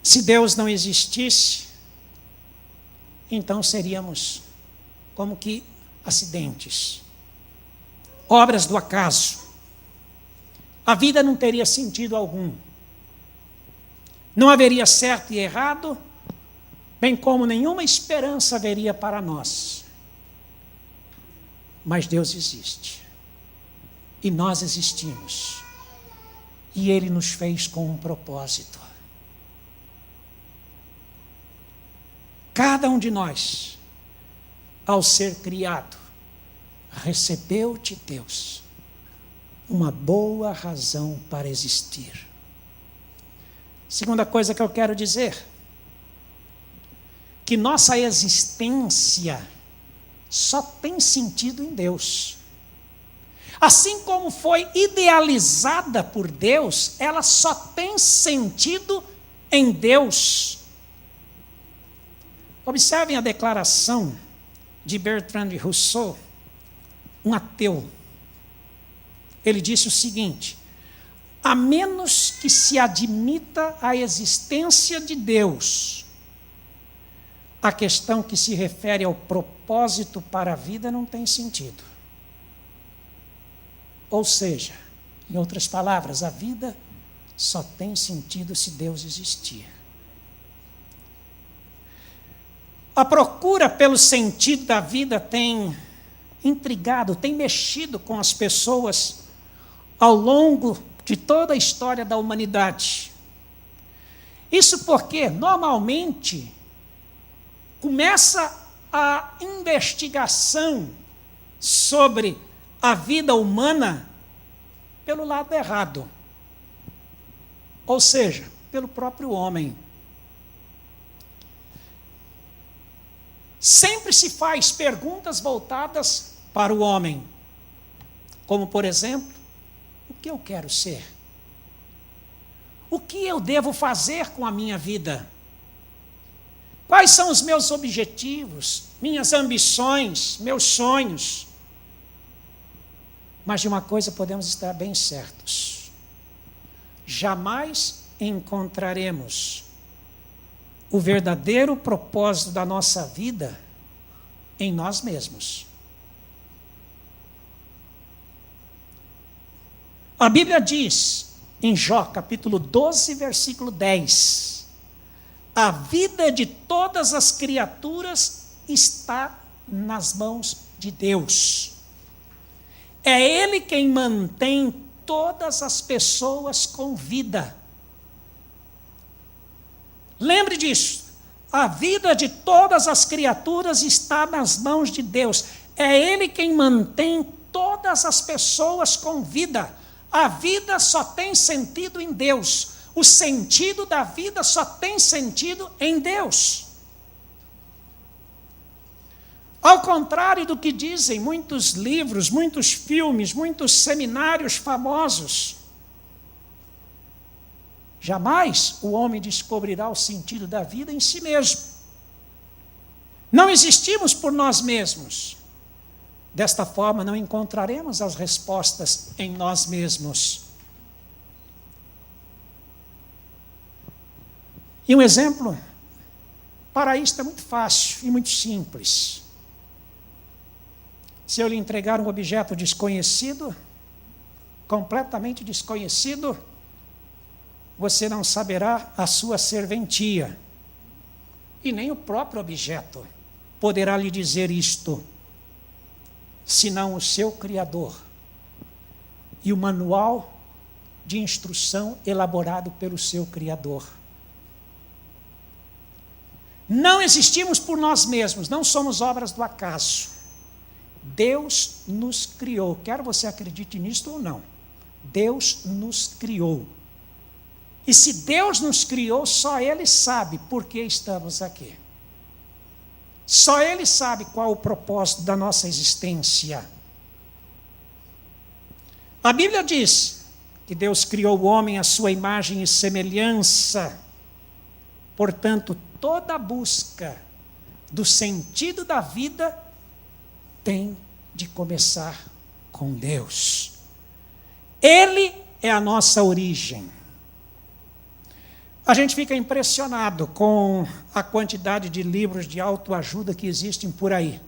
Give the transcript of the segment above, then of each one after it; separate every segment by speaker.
Speaker 1: Se Deus não existisse, então seríamos como que acidentes, obras do acaso. A vida não teria sentido algum. Não haveria certo e errado, bem como nenhuma esperança haveria para nós. Mas Deus existe. E nós existimos. E Ele nos fez com um propósito. Cada um de nós, ao ser criado, recebeu de Deus uma boa razão para existir. Segunda coisa que eu quero dizer, que nossa existência só tem sentido em Deus. Assim como foi idealizada por Deus, ela só tem sentido em Deus. Observem a declaração de Bertrand Russell, um ateu. Ele disse o seguinte: a menos que se admita a existência de Deus, a questão que se refere ao propósito para a vida não tem sentido. Ou seja, em outras palavras, a vida só tem sentido se Deus existir. A procura pelo sentido da vida tem intrigado, tem mexido com as pessoas ao longo de toda a história da humanidade. Isso porque, normalmente, começa a investigação sobre a vida humana pelo lado errado. Ou seja, pelo próprio homem. Sempre se faz perguntas voltadas para o homem. Como, por exemplo, o que eu quero ser? O que eu devo fazer com a minha vida? Quais são os meus objetivos, minhas ambições, meus sonhos? Mas de uma coisa podemos estar bem certos: jamais encontraremos o verdadeiro propósito da nossa vida em nós mesmos. A Bíblia diz, em Jó, capítulo 12, versículo 10, a vida de todas as criaturas está nas mãos de Deus. É Ele quem mantém todas as pessoas com vida. Lembre disso, a vida de todas as criaturas está nas mãos de Deus. É Ele quem mantém todas as pessoas com vida. A vida só tem sentido em Deus. O sentido da vida só tem sentido em Deus. Ao contrário do que dizem muitos livros, muitos filmes, muitos seminários famosos, jamais o homem descobrirá o sentido da vida em si mesmo. Não existimos por nós mesmos. Desta forma, não encontraremos as respostas em nós mesmos. E um exemplo para isto é muito fácil e muito simples. Se eu lhe entregar um objeto desconhecido, completamente desconhecido, você não saberá a sua serventia. E nem o próprio objeto poderá lhe dizer isto, senão o seu Criador e o manual de instrução elaborado pelo seu Criador. Não existimos por nós mesmos, não somos obras do acaso. Deus nos criou, quer você acredite nisto ou não, Deus nos criou. E se Deus nos criou, só Ele sabe por que estamos aqui. Só Ele sabe qual o propósito da nossa existência. A Bíblia diz que Deus criou o homem à sua imagem e semelhança. Portanto, toda busca do sentido da vida tem de começar com Deus. Ele é a nossa origem. A gente fica impressionado com a quantidade de livros de autoajuda que existem por aí.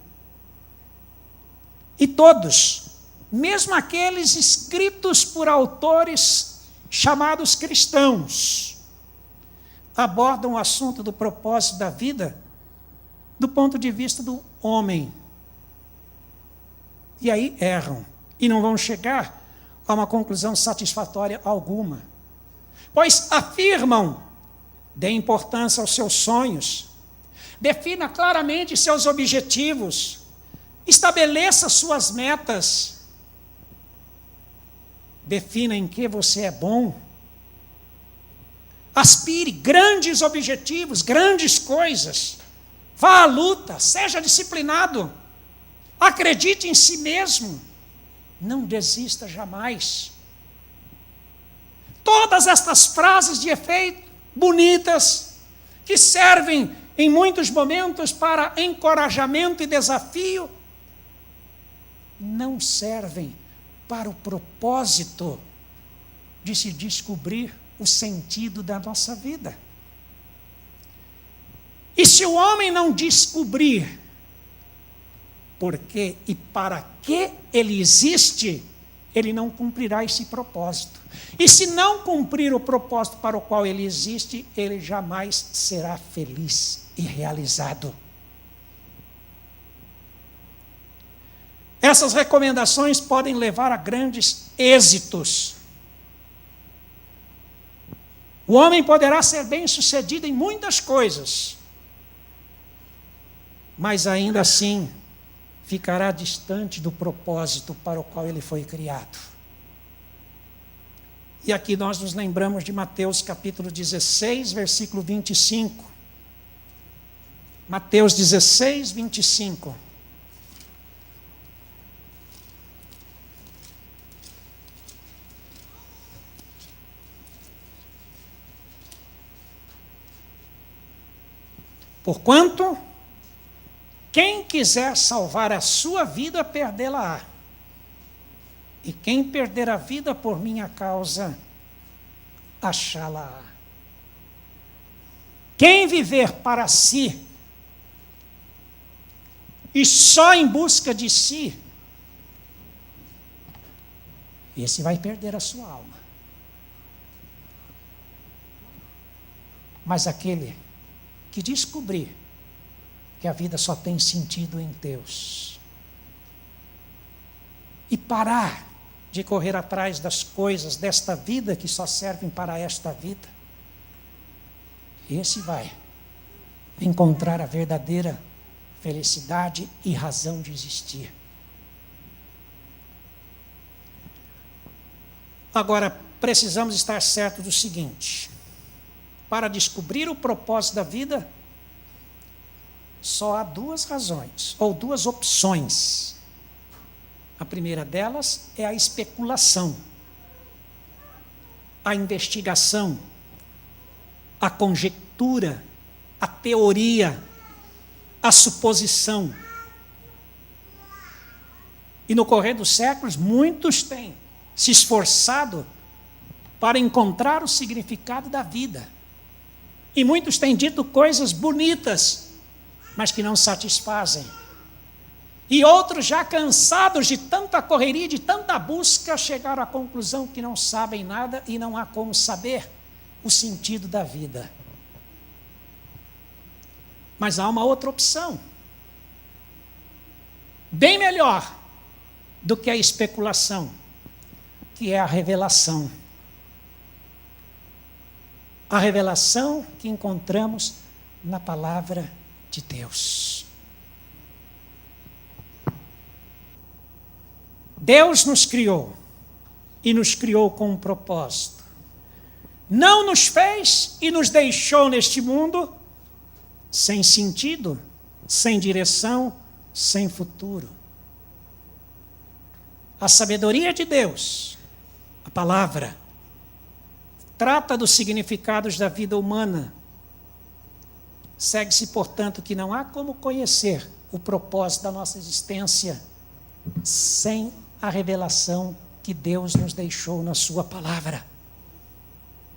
Speaker 1: E todos, mesmo aqueles escritos por autores chamados cristãos, abordam o assunto do propósito da vida do ponto de vista do homem. E aí erram, e não vão chegar a uma conclusão satisfatória alguma. Pois afirmam: dê importância aos seus sonhos, defina claramente seus objetivos, estabeleça suas metas, defina em que você é bom, aspire grandes objetivos, grandes coisas, vá à luta, seja disciplinado, acredite em si mesmo, não desista jamais. Todas estas frases de efeito, bonitas, que servem em muitos momentos para encorajamento e desafio, não servem para o propósito de se descobrir o sentido da nossa vida. E se o homem não descobrir por que e para que ele existe, ele não cumprirá esse propósito. E se não cumprir o propósito para o qual ele existe, ele jamais será feliz e realizado. Essas recomendações podem levar a grandes êxitos. O homem poderá ser bem-sucedido em muitas coisas, mas ainda assim ficará distante do propósito para o qual ele foi criado. E aqui nós nos lembramos de Mateus capítulo 16, versículo 25. Mateus 16, 25. Porquanto, quem quiser salvar a sua vida, perdê-la-á. E quem perder a vida por minha causa, achá-la-á. Quem viver para si, e só em busca de si, esse vai perder a sua alma. Mas aquele que descobrir que a vida só tem sentido em Deus, e parar de correr atrás das coisas desta vida que só servem para esta vida, esse vai encontrar a verdadeira felicidade e razão de existir. Agora, precisamos estar certos do seguinte: para descobrir o propósito da vida, só há duas razões, ou duas opções. A primeira delas é a especulação, a investigação, a conjectura, a teoria, a suposição. E no correr dos séculos, muitos têm se esforçado para encontrar o significado da vida. E muitos têm dito coisas bonitas, mas que não satisfazem. E outros, já cansados de tanta correria, de tanta busca, chegaram à conclusão que não sabem nada e não há como saber o sentido da vida. Mas há uma outra opção, bem melhor do que a especulação, que é a revelação. A revelação que encontramos na palavra de Deus. Deus nos criou, e nos criou com um propósito. Não nos fez e nos deixou neste mundo sem sentido, sem direção, sem futuro. A sabedoria de Deus, a palavra, trata dos significados da vida humana. Segue-se, portanto, que não há como conhecer o propósito da nossa existência sem a revelação que Deus nos deixou na sua palavra.